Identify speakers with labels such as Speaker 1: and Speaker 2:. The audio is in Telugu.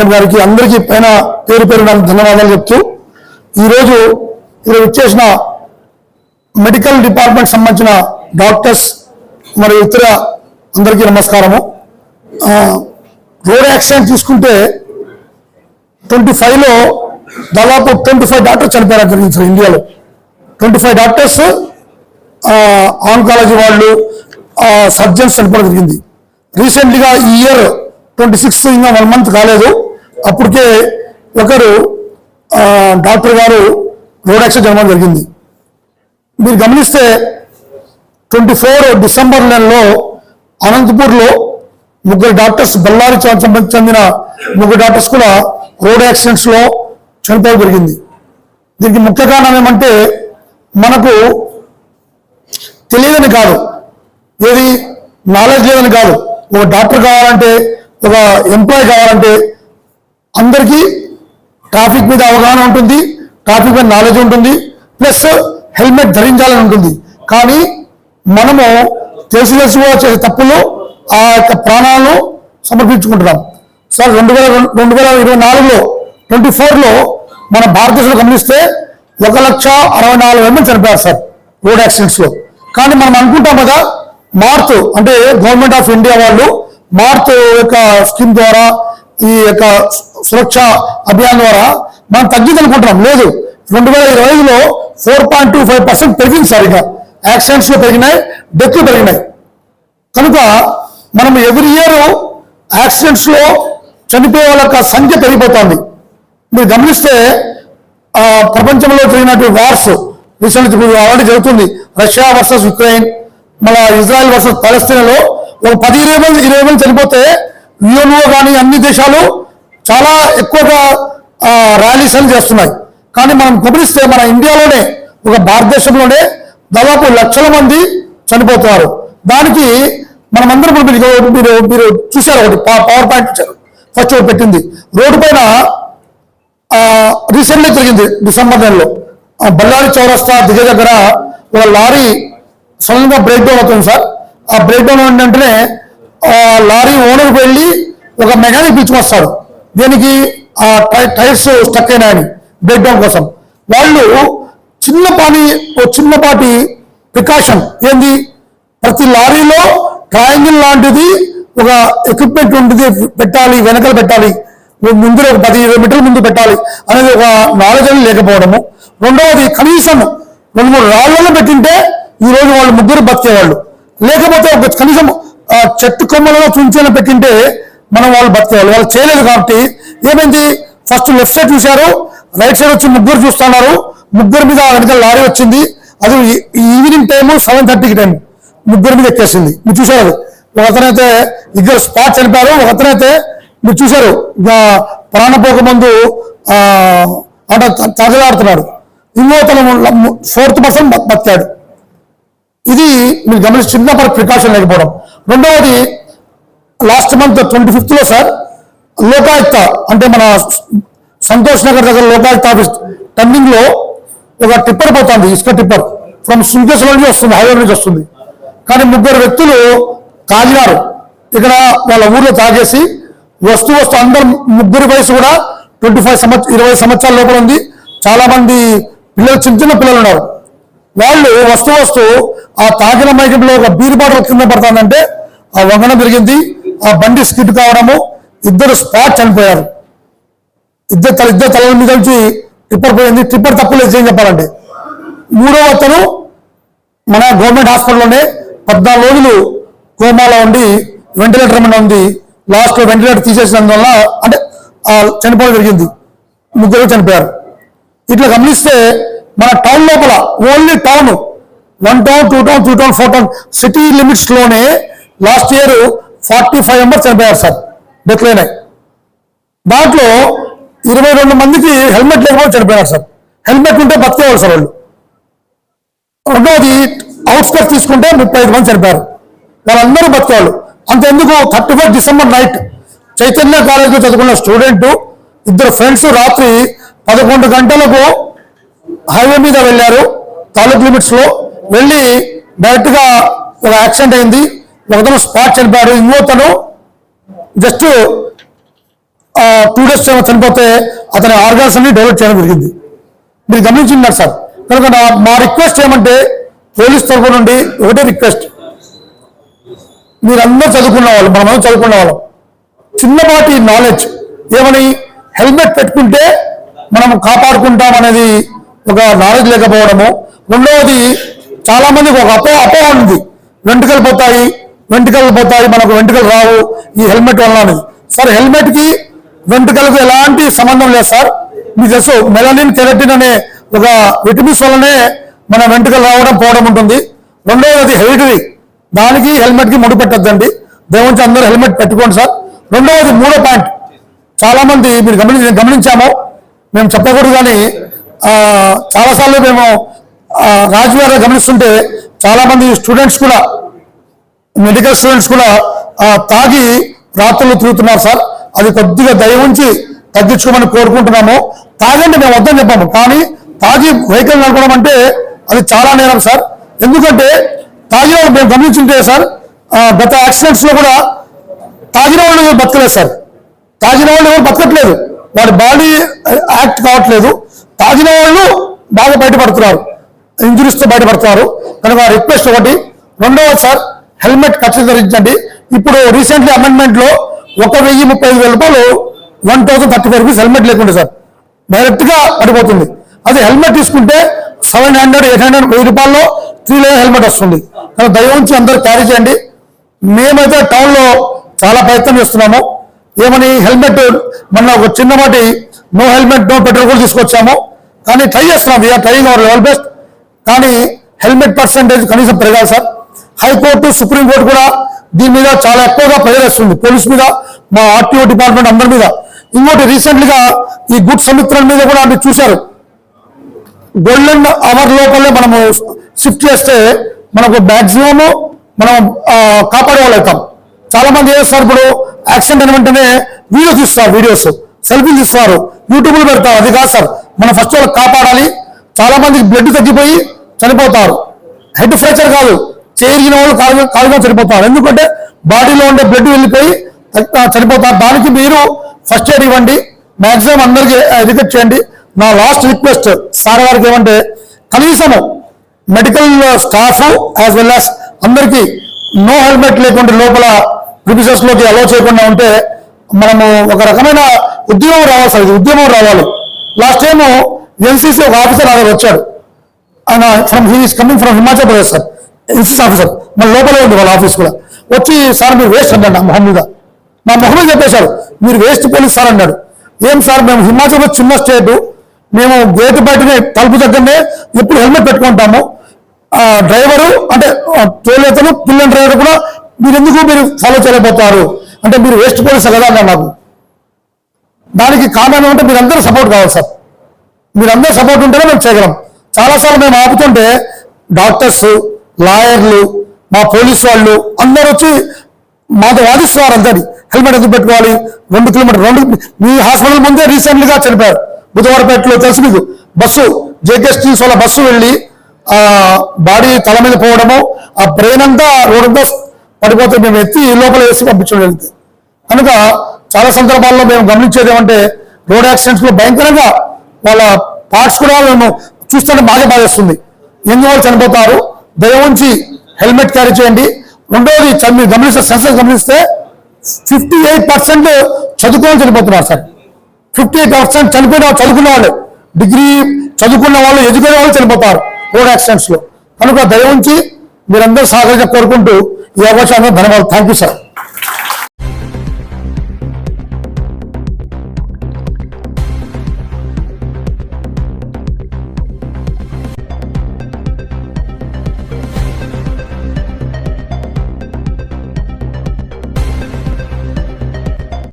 Speaker 1: గారికి అందరికీ పైన పేరు పేరు నాకు ధన్యవాదాలు చెప్తూ ఈరోజు వచ్చేసిన మెడికల్ డిపార్ట్మెంట్ సంబంధించిన డాక్టర్స్ మరియు ఇతర అందరికీ నమస్కారము. రోడ్ యాక్సిడెంట్ తీసుకుంటే 25లో దాదాపు 25 డాక్టర్స్ చనిపోయారు జరిగింది సార్. ఇండియాలో 25 డాక్టర్స్, ఆంకాలజీ వాళ్ళు, సర్జన్స్ చనిపోవడం జరిగింది. రీసెంట్లీగా ఈ ఇయర్ 26 ఇంకా 1 మంత్ కాలేదు, అప్పటికే ఒకరు డాక్టర్ గారు రోడ్ యాక్సిడెంట్ జరగడం జరిగింది. మీరు గమనిస్తే 24 డిసెంబర్ నెలలో అనంతపూర్లో 3 డాక్టర్స్, బళ్ళారి చెందిన 3 డాక్టర్స్ కూడా రోడ్ యాక్సిడెంట్స్లో చనిపోవడం జరిగింది. దీనికి ముఖ్య కారణం ఏమంటే మనకు తెలియదని కాదు, ఏది నాలెడ్జ్ లేదని కాదు. ఒక డాక్టర్ కావాలంటే, ఒక ఎంప్లాయీ కావాలంటే అందరికీ ట్రాఫిక్ మీద అవగాహన ఉంటుంది, ట్రాఫిక్ మీద నాలెడ్జ్ ఉంటుంది, ప్లస్ హెల్మెట్ ధరించాలని ఉంటుంది. కానీ మనము తెలిసి చేసే తప్పులు ఆ యొక్క ప్రాణాలను సమర్పించుకుంటున్నాం సార్. 2024లో 24లో మన భారతదేశంలో గమనిస్తే 1,64,000 మంది చనిపోయారు సార్ రోడ్ యాక్సిడెంట్స్లో. కానీ మనం అనుకుంటాం కదా, మార్త్ అంటే గవర్నమెంట్ ఆఫ్ ఇండియా వాళ్ళు మార్త్ యొక్క స్కీమ్ ద్వారా, ఈ యొక్క సురక్ష అభియాన్ ద్వారా మనం తగ్గిందనుకుంటున్నాం. లేదు, 2025లో 4.25% పెరిగింది సార్. ఇక యాక్సిడెంట్స్లో పెరిగినాయి, డెత్లు పెరిగినాయి. కనుక మనం ఎవ్రీ ఇయర్ యాక్సిడెంట్స్లో చనిపోయే వాళ్ళ సంఖ్య పెరిగిపోతుంది. మీరు గమనిస్తే ప్రపంచంలో జరిగినటువంటి వార్స్ రీసెంట్ ఆల్రెడీ జరుగుతుంది. రష్యా వర్సెస్ యుక్రెయిన్, మళ్ళీ ఇజ్రాయెల్ వర్సెస్ పాలస్తీనాలో ఒక 10-20 మంది చనిపోతే యుఎన్ఓ కానీ అన్ని దేశాలు చాలా ఎక్కువగా ర్యాలీస్ అని చేస్తున్నాయి. కానీ మనం గమనిస్తే మన ఇండియాలోనే, ఒక భారతదేశంలోనే దాదాపు లక్షల మంది చనిపోతున్నారు. దానికి మనమందరం మీరు చూశారు, ఒకటి పవర్ పాయింట్ చూశారు, ఫస్ట్ ఒకటి పెట్టింది. రోడ్డు పైన రీసెంట్గా జరిగింది డిసెంబర్ నెలలో బళ్ళారి చౌరస్తా దిగే దగ్గర ఒక లారీ సడన్గా బ్రేక్ డౌన్ అవుతుంది సార్. ఆ బ్రేక్ డౌన్ ఏంటంటే లారీ ఓనర్కి వెళ్ళి ఒక మెకానిక్ పిలుచుకొస్తాడు. దీనికి ఆ టైర్స్ స్టక్ అయినాయని బ్రేక్ డౌన్ కోసం. వాళ్ళు చిన్నపాటి ప్రికాషన్ ఏంది, ప్రతి లారీలో ట్రయాంగిల్ లాంటిది ఒక ఎక్విప్మెంట్ ఉంటుంది, పెట్టాలి, వెనకాల పెట్టాలి, ముందు ఒక 10-20 మీటర్ల ముందు పెట్టాలి అనేది ఒక నాలెడ్జ్ అని లేకపోవడము. రెండవది, కనీసం 2-3 రాళ్లలో పెట్టింటే ఈరోజు వాళ్ళు 3 బతికేవాళ్ళు. లేకపోతే ఒక కనీసం చెట్టు కొమ్మలలో తుంచేలా పెట్టింటే మనం వాళ్ళు బతికేవాళ్ళు. వాళ్ళు చేయలేదు కాబట్టి ఏమైంది, ఫస్ట్ లెఫ్ట్ సైడ్ చూశారు, రైట్ సైడ్ వచ్చి 3 చూస్తున్నారు. 3 మీద వెనకాల లారీ వచ్చింది. అది ఈవినింగ్ టైము 7:30కి టైం 3 మీద ఎక్కేసింది. మీరు చూశారు, ఒకతనైతే 2 స్పాట్ చనిపోయారు, ఒకతనైతే మీరు చూశారు ప్రాణపోక ముందు అంటే తగలాడుతున్నాడు. ఇంకోతను 4th పర్సన్ బతికాడు. ఇది మీరు గమనించి చిన్నప్పటి ప్రికాషన్ లేకపోవడం. రెండవది, లాస్ట్ మంత్ 25లో సార్ లోకాయుక్త అంటే మన సంతోష్ నగర్ దగ్గర లోకాయుక్త ఆఫీస్ టర్నింగ్ లో ఒక టిప్పర్ పోతుంది, ఇసుక టిప్పర్ ఫ్రమ్ సుంకేశ్వరం నుంచి వస్తుంది, హైవే నుంచి వస్తుంది. కానీ 3 వ్యక్తులు తాగినారు. ఇక్కడ వాళ్ళ ఊర్లో తాగేసి వస్తూ అందరు 3 వయసు కూడా 20 సంవత్సరాల లోపల ఉంది. చాలా మంది పిల్లలు, చిన్న పిల్లలు ఉన్నారు. వాళ్ళు వస్తూ ఆ తాగిన మైకంలో ఒక బీర్ బాటిల్ కింద పడుతుందంటే ఆ వంగనం జరిగింది. ఆ బండి స్కిడ్ కావడము, 2 స్పాట్ చనిపోయారు. ఇద్దరు తలల మీద నుంచి టిప్పర్ పోయింది. టిప్పర్ తప్పులేదు ఏం చెప్పాలంటే. 3వ అతను మన గవర్నమెంట్ హాస్పిటల్లోనే 14 రోజులు కోమాలో ఉండి వెంటిలేటర్ మీద ఉంది. లాస్ట్ వెంటిలేటర్ తీసేసినందువల్ల అంటే చనిపోవడం జరిగింది. 3 చనిపోయారు. ఇట్లా గమనిస్తే మన టౌన్ లోపల only town 1 town 2 town 3 town 4 town city limits లోనే లాస్ట్ ఇయర్ 45 మెంబర్స్ చనిపోయారు సార్, డెత్లు అయినాయి. దాంట్లో 22 మందికి హెల్మెట్ లేకపోతే చనిపోయారు సార్. హెల్మెట్ ఉంటే బతికేవాళ్ళు సార్ వాళ్ళు. రెండవది, అవుట్స్కర్ట్స్ తీసుకుంటే 35 మంది చనిపోయారు. వాళ్ళందరూ బతికేవాళ్ళు. అంతెందుకు 31 డిసెంబర్ నైట్ చైతన్య కాలేజీలో చదువుకున్న స్టూడెంట్, 2 ఫ్రెండ్స్ రాత్రి 11 గంటలకు హైవే మీద వెళ్ళారు. తాలూకు లిమిట్స్ లో వెళ్ళి డైరెక్ట్ గా ఒక యాక్సిడెంట్ అయింది. ఒకతను స్పాట్ చనిపోయాడు, ఇంకోతను జస్ట్ 2 days చనిపోతే అతని ఆర్గాన్స్ అన్ని డెవలప్ చేయడం జరిగింది. మీరు గమనించున్నారు సార్. కనుక మా రిక్వెస్ట్ ఏమంటే పోలీస్ తరఫు నుండి ఒకటే రిక్వెస్ట్, మీరందరూ చదువుకున్న వాళ్ళు, మనమందరం చదువుకున్న వాళ్ళం, చిన్నపాటి నాలెడ్జ్ ఏమని హెల్మెట్ పెట్టుకుంటే మనం కాపాడుకుంటాం అనేది ఒక నాలెడ్జ్ లేకపోవడము. రెండవది చాలా మందికి ఒక అపోహ ఉంది, వెంట్రుకలు పోతాయి మనకు వెంట్రుకలు రావు ఈ హెల్మెట్ వల్ల అనేది. సార్ హెల్మెట్ కి వెంట్రుకలకు ఎలాంటి సంబంధం లేదు సార్. మీకు తెలుసు మెలనిన్ కెరటిన్ అనే ఒక విటమిన్స్ వల్లనే మన వెంట్రుకలు రావడం పోవడం ఉంటుంది. రెండవది హెరిటరీ, దానికి హెల్మెట్ కి ముడిపెట్టద్దండి. దేవుంచి అందరూ హెల్మెట్ పెట్టుకోండి సార్. రెండవది మూడో పాయింట్, చాలా మంది మీరు గమనించాము, మేము చెప్పకూడదు కానీ చాలాసార్లు మేము రాజుగారు గమనిస్తుంటే చాలా మంది స్టూడెంట్స్ కూడా, మెడికల్ స్టూడెంట్స్ కూడా తాగి రాత్రులు తిరుగుతున్నారు సార్. అది కొద్దిగా దయ ఉంచి తగ్గించుకోమని కోరుకుంటున్నాము. తాగండి మేము వద్దని చెప్పాము, కానీ తాగి వెహికల్ నడపడం అంటే అది చాలా నేరం సార్. ఎందుకంటే తాగిన మేము గమనించుంటే సార్, గత యాక్సిడెంట్స్ లో కూడా తాగిన వాళ్ళు బతకలేదు సార్. తాగిన వాళ్ళు ఎవరు బతకట్లేదు, వాడి బాడీ యాక్ట్ కావట్లేదు. తాగిన వాళ్ళు బాగా బయటపడుతున్నారు, ఇంజురీస్తో బయటపడుతున్నారు. కనుక రిక్వెస్ట్ ఒకటి. రెండవది సార్, హెల్మెట్ ఖచ్చితంగా ధరించండి. ఇప్పుడు రీసెంట్లీ అమెండ్మెంట్ లో 1,35,000 రూపాయలు 1,035 రూపీస్ హెల్మెట్ లేకుండా సార్ డైరెక్ట్ గా పడిపోతుంది. అది హెల్మెట్ తీసుకుంటే 700, 800, 1000 రూపాయల్లో 3 లేయర్ హెల్మెట్ వస్తుంది. కనుక దయవుంచి అందరూ క్యారీ చేయండి. మేమైతే టౌన్ లో చాలా ప్రయత్నం చేస్తున్నాము. ఏమని హెల్మెట్ మన ఒక చిన్నపాటి నో హెల్మెట్ నో పెట్రోల్ కూడా తీసుకొచ్చాము, కానీ ట్రై చేస్తున్నాం. We are trying our level best. కానీ హెల్మెట్ పర్సెంటేజ్ కనీసం పెరగాలి సార్. హైకోర్టు, సుప్రీంకోర్టు కూడా దీని మీద చాలా ఎక్కువగా ప్రజలేస్తుంది, పోలీస్ మీద, మా ఆర్టీఓ డిపార్ట్మెంట్ అందరి మీద. ఇంకోటి రీసెంట్లీగా ఈ గుడ్ సముద్రం మీద కూడా మీరు చూశారు, గోల్డెన్ అవర్ లోపలే మనము షిఫ్ట్ చేస్తే మనకు మ్యాక్సిమం మనం కాపాడే వాళ్ళు అవుతాం. చాలా మంది చేస్తారు, ఇప్పుడు యాక్సిడెంట్ అయిన వెంటనే వీడియో తీస్తారు, వీడియోస్ సెల్ఫీలు తీస్తారు, యూట్యూబ్లో పెడతారు. అది కాదు సార్, మనం ఫస్ట్ వాళ్ళకి కాపాడాలి. చాలా మందికి బ్లడ్ తగ్గిపోయి చనిపోతారు. హెడ్ ఫ్రాక్చర్ కాదు, చేరిగిన వాళ్ళు కాలుగా చనిపోతారు. ఎందుకంటే బాడీలో ఉండే బ్లడ్ వెళ్ళిపోయి చనిపోతారు. దానికి మీరు ఫస్ట్ ఎయిడ్ ఇవ్వండి. మ్యాక్సిమం అందరికీ ఎడ్యుకేట్ చేయండి. నా లాస్ట్ రిక్వెస్ట్ సార్ గారికి ఏమంటే, కనీసము medical staff as well as అందరికీ నో హెల్మెట్ లేకుండా లోపల ప్రిమిసెస్ లోకి అలో చేయకుండా ఉంటే మనము ఒక రకమైన ఉద్యమం రావాలి సార్. ఇది ఉద్యమం రావాలి. లాస్ట్ టైం ఎన్సీసీ ఒక ఆఫీసర్ అక్కడ వచ్చాడు, ఆయన he is coming from Himachal Pradesh sir. NCC officer మన లోపలే ఉంది వాళ్ళ ఆఫీస్ కూడా. వచ్చి సార్ మీరు వేస్ట్ అన్నాడు నా మొహం మీద. నా మొహం మీద చెప్పేశారు, మీరు వేస్ట్ పోలీస్ సార్ అన్నాడు. ఏం సార్, మేము హిమాచల్ చిన్న స్టేటు, మేము గేటు బయటనే తలుపు దగ్గరనే ఎప్పుడు హెల్మెట్ పెట్టుకుంటాము. డ్రైవరు అంటే తోలేతను పిల్లల డ్రైవర్ కూడా మీరు ఫాలో చేయలేకపోతారు అంటే మీరు వేస్ట్ పోలీసు కదా అన్నారు నాకు. దానికి కారణం ఏమంటే మీరందరూ సపోర్ట్ కావాలి సార్. మీరందరూ సపోర్ట్ ఉంటేనే మేము చేయగలం. చాలాసార్లు మేము ఆపుతుంటే డాక్టర్స్, లాయర్లు, మా పోలీసు వాళ్ళు అందరూ వచ్చి మాతో వాదిస్తున్నారు. అందరి హెల్మెట్ ఎందుకు పెట్టుకోవాలి, 2 కిలోమీటర్ మీ హాస్పిటల్ ముందే రీసెంట్లీగా చనిపోయారు బుధవారపేటలో. తెలుసు మీకు, బస్సు జేకే స్టీల్స్ వాళ్ళ బస్సు వెళ్ళి బాడీ తల మీద పోవడము, ఆ బ్రెయిన్ అంతా రోడ్డంతా పడిపోతే మేము ఎత్తి లోపల వేసి పంపించడం జరిగింది. కనుక చాలా సందర్భాల్లో మేము గమనించేది ఏమంటే, రోడ్ యాక్సిడెంట్స్ లో భయంకరంగా వాళ్ళ పార్ట్స్ కూడా మేము చూస్తుంటే బాగా బాధేస్తుంది. ఎందువల్ల చనిపోతారు. దయవుంచి హెల్మెట్ క్యారీ చేయండి. రెండోది మీరు గమనిస్తే, సెన్సస్ గమనిస్తే 58% చదువుకోవాలి చనిపోతున్నారు సార్. 58% చదువుకున్న వాళ్ళు, డిగ్రీ చదువుకున్న వాళ్ళు, ఎడ్యుకేట్ వాళ్ళు చనిపోతారు రోడ్ యాక్సిడెంట్స్ లో. కనుక దయవుంచి మీరందరూ సహకరించ కోరుకుంటూ ఈ అవకాశాన్ని ధన్యవాదాలు. Thank you sir.